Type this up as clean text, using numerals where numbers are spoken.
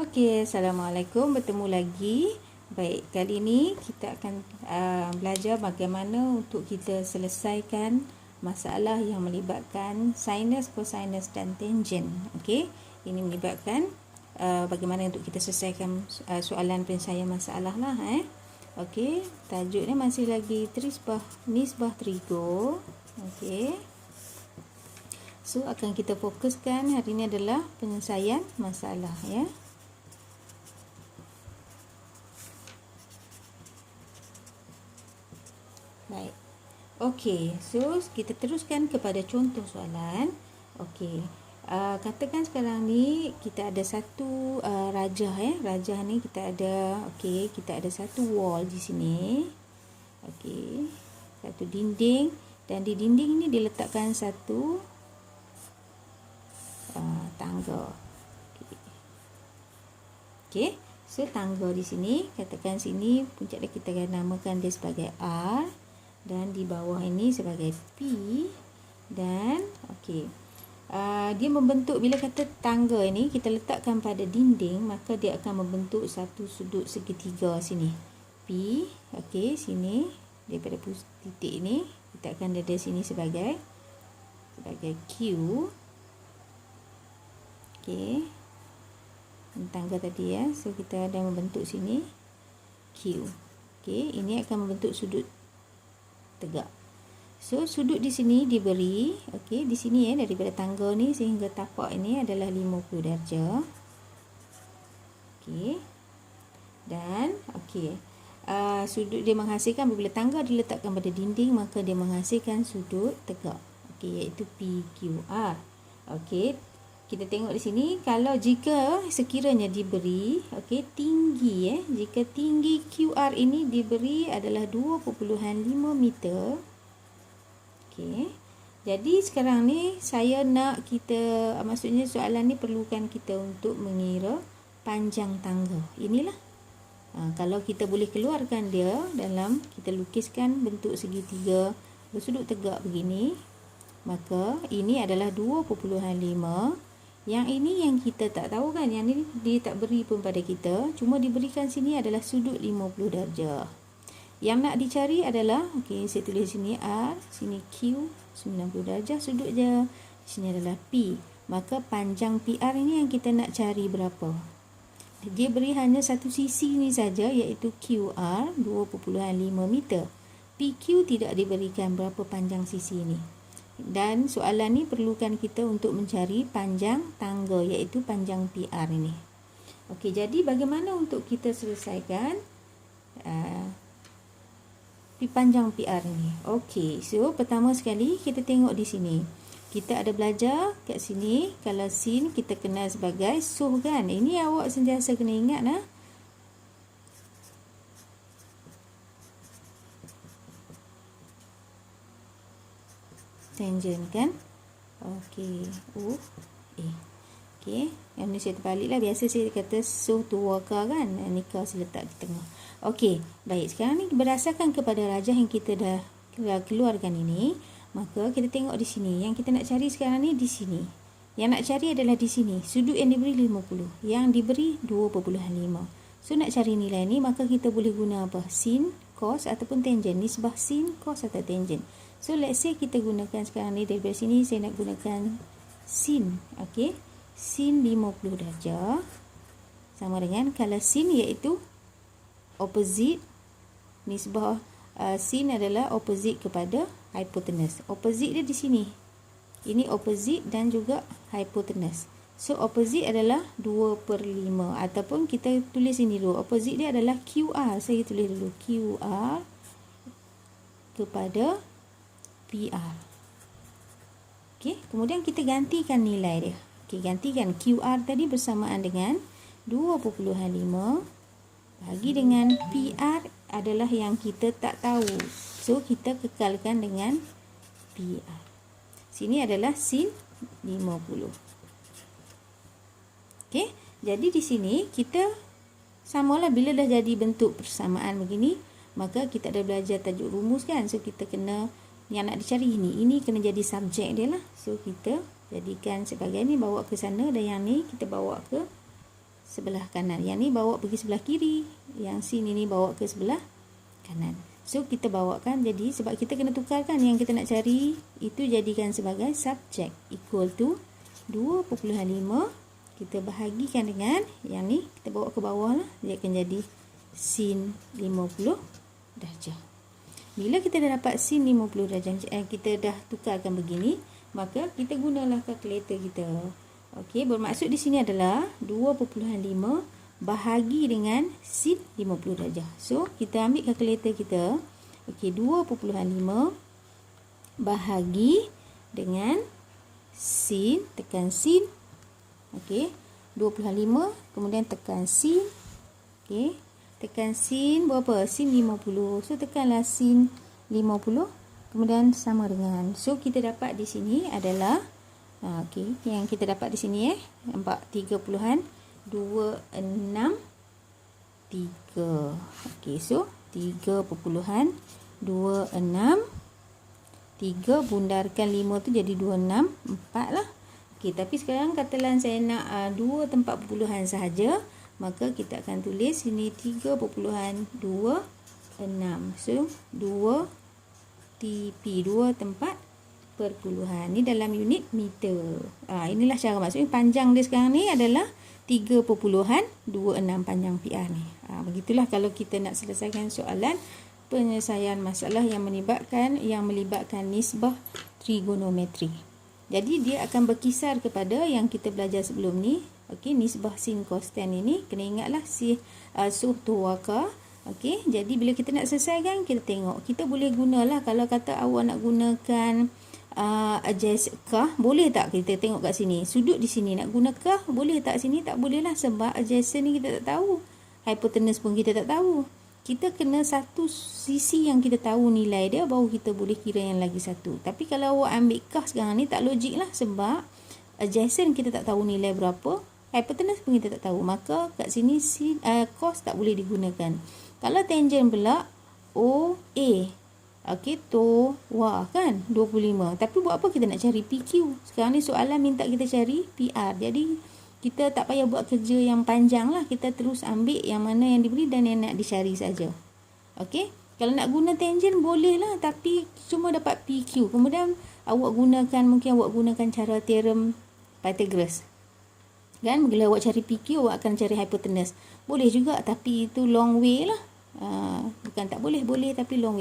Okey, Assalamualaikum. Bertemu lagi. Baik, kali ini kita akan belajar bagaimana untuk kita selesaikan masalah yang melibatkan sinus, cosinus dan tangent. Okey, ini melibatkan bagaimana untuk kita selesaikan soalan penyelesaian masalah lah. Okey, tajuknya masih lagi nisbah trigo. Okey. So, akan kita fokuskan hari ini adalah penyelesaian masalah, ya. Baik. Okey, so kita teruskan kepada contoh soalan. Okey. Katakan sekarang ni kita ada satu rajah, ya. Rajah ni kita ada, okey, kita ada satu wall di sini. Okey. Satu dinding, dan di dinding ni diletakkan satu tangga. Okey. So tangga di sini, katakan sini puncak dia kita akan namakan dia sebagai R, dan di bawah ini sebagai P, dan okey. Dia membentuk, bila kata tangga ini kita letakkan pada dinding, maka dia akan membentuk satu sudut segitiga sini. P, okey, sini daripada titik ini kita akan ada sini sebagai Q. Okey. Tangga tadi, ya. So kita ada membentuk sini Q. Okey, ini akan membentuk sudut tegak. So sudut di sini diberi, okey, di sini, ya, daripada tangga ni sehingga tapak ini adalah 50 darjah. Okey. Dan okey, sudut dia menghasilkan, bila tangga diletakkan pada dinding, maka dia menghasilkan sudut tegak, okey, iaitu PQR. Okey, kita tengok di sini, kalau jika sekiranya diberi, okey, tinggi, jika tinggi QR ini diberi adalah 2.5 meter. Okey. Jadi sekarang ni saya nak kita, maksudnya soalan ni perlukan kita untuk mengira panjang tangga. Inilah. Kalau kita boleh keluarkan dia dalam, kita lukiskan bentuk segitiga bersudut tegak begini, maka ini adalah 2.5. Yang ini yang kita tak tahu, kan. Yang ni dia tak beri pun pada kita, cuma diberikan sini adalah sudut 50 darjah. Yang nak dicari adalah, okey, saya tulis sini R, sini Q, 90 darjah sudut je. Sini adalah P. Maka panjang PR ini yang kita nak cari berapa. Dia beri hanya satu sisi ni saja, iaitu QR 2.5 meter. PQ tidak diberikan berapa panjang sisi ini. Dan soalan ni perlukan kita untuk mencari panjang tangga, iaitu panjang PR ini. Okey, jadi bagaimana untuk kita selesaikan panjang PR ini? Okey, so pertama sekali kita tengok di sini. Kita ada belajar kat sini, kalau sin kita kenal sebagai suh, kan. Ini awak sentiasa kena ingat, nah. Tangent, kan. Okey, okey, yang ni saya terbalik lah. Biasa saya kata suh tu waka, kan. Ni kau saya letak di tengah. Okey, baik. Sekarang ni berdasarkan kepada rajah yang kita dah keluarkan ini, maka kita tengok di sini. Yang kita nak cari sekarang ni di sini. Yang nak cari adalah di sini. Sudut yang diberi 50, yang diberi 2.5. So nak cari nilai ni, maka kita boleh guna apa? Sin, cos ataupun tangent. Nisbah sin, cos atau tangent. So let's say kita gunakan sekarang ni, daripada sini saya nak gunakan sin. Okey, sin 50 darjah sama dengan, kalau sin iaitu opposite, nisbah sin adalah opposite kepada hypotenuse. Opposite dia di sini. Ini opposite dan juga hypotenuse. So opposite adalah 2/5, ataupun kita tulis ini dulu. Opposite dia adalah QR. Saya tulis dulu QR kepada PR. Okey, kemudian kita gantikan nilai dia. Okey, gantikan QR tadi bersamaan dengan 2.5 bagi dengan PR adalah yang kita tak tahu. So kita kekalkan dengan PR. Sini adalah sin 50. Okey, jadi di sini kita samalah, bila dah jadi bentuk persamaan begini, maka kita ada belajar tajuk rumus, kan. So kita kena, yang nak dicari ini kena jadi subjek dia lah. So kita jadikan sebagai ni, bawa ke sana, dan yang ni kita bawa ke sebelah kanan. Yang ni bawa pergi sebelah kiri. Yang sin ini bawa ke sebelah kanan. So, kita bawakan. Jadi, sebab kita kena tukarkan yang kita nak cari. Itu jadikan sebagai subjek. Equal to 2.5. Kita bahagikan dengan yang ni. Kita bawa ke bawah lah. Dia akan jadi sin 50 darjah. Bila kita dah dapat sin 50 darjah, kita dah tukarkan begini, maka kita gunalah kalkulator kita. Okey, bermaksud di sini adalah 2.5 bahagi dengan sin 50 darjah. So, kita ambil kalkulator kita. Okey, 2.5 bahagi dengan sin, tekan sin. Okey, 2.5, kemudian tekan sin. Okey, tekan sin berapa? Sin 50. So, tekanlah sin 50. Kemudian sama dengan. So, kita dapat di sini adalah, okey, yang kita dapat di sini nampak 3.263. Okey, so 3.263 bundarkan 5 tu jadi 264 lah. Okey, tapi sekarang katalah saya nak 2 tempat perpuluhan sahaja, maka kita akan tulis sini 3.26. So 2 TP, 2 tempat perpuluhan. Ni dalam unit meter. Inilah cara, maksudnya panjang dia sekarang ni adalah 3.26 panjang PR ni. Begitulah kalau kita nak selesaikan soalan penyelesaian masalah yang melibatkan nisbah trigonometri. Jadi dia akan berkisar kepada yang kita belajar sebelum ni. Okey, nisbah sin cos tan ini kena ingatlah suh tuwaka. Okey, jadi bila kita nak selesaikan, kita tengok. Kita boleh gunalah, kalau kata awak nak gunakan adjacent kah, boleh tak? Kita tengok kat sini. Sudut di sini nak guna kah? Boleh tak sini? Tak boleh lah, sebab adjacent ni kita tak tahu. Hypotenuse pun kita tak tahu. Kita kena satu sisi yang kita tahu nilai dia, baru kita boleh kira yang lagi satu. Tapi kalau awak ambil kah sekarang ni, tak logik lah, sebab adjacent kita tak tahu nilai berapa, hypotenuse pun kita tak tahu. Maka kat sini cos tak boleh digunakan. Kalau tangent pula OA, okey, TOA kan 25. Tapi buat apa kita nak cari PQ? Sekarang ni soalan minta kita cari PR. Jadi kita tak payah buat kerja yang panjang lah. Kita terus ambil yang mana yang diberi dan yang nak dicari saja. Okey, kalau nak guna tangent boleh lah, tapi cuma dapat PQ. Kemudian mungkin awak gunakan cara teorem Pythagoras. Kan, bila awak cari PQ, awak akan cari hypotenuse. Boleh juga, tapi itu long way lah. Bukan tak boleh, boleh tapi long way.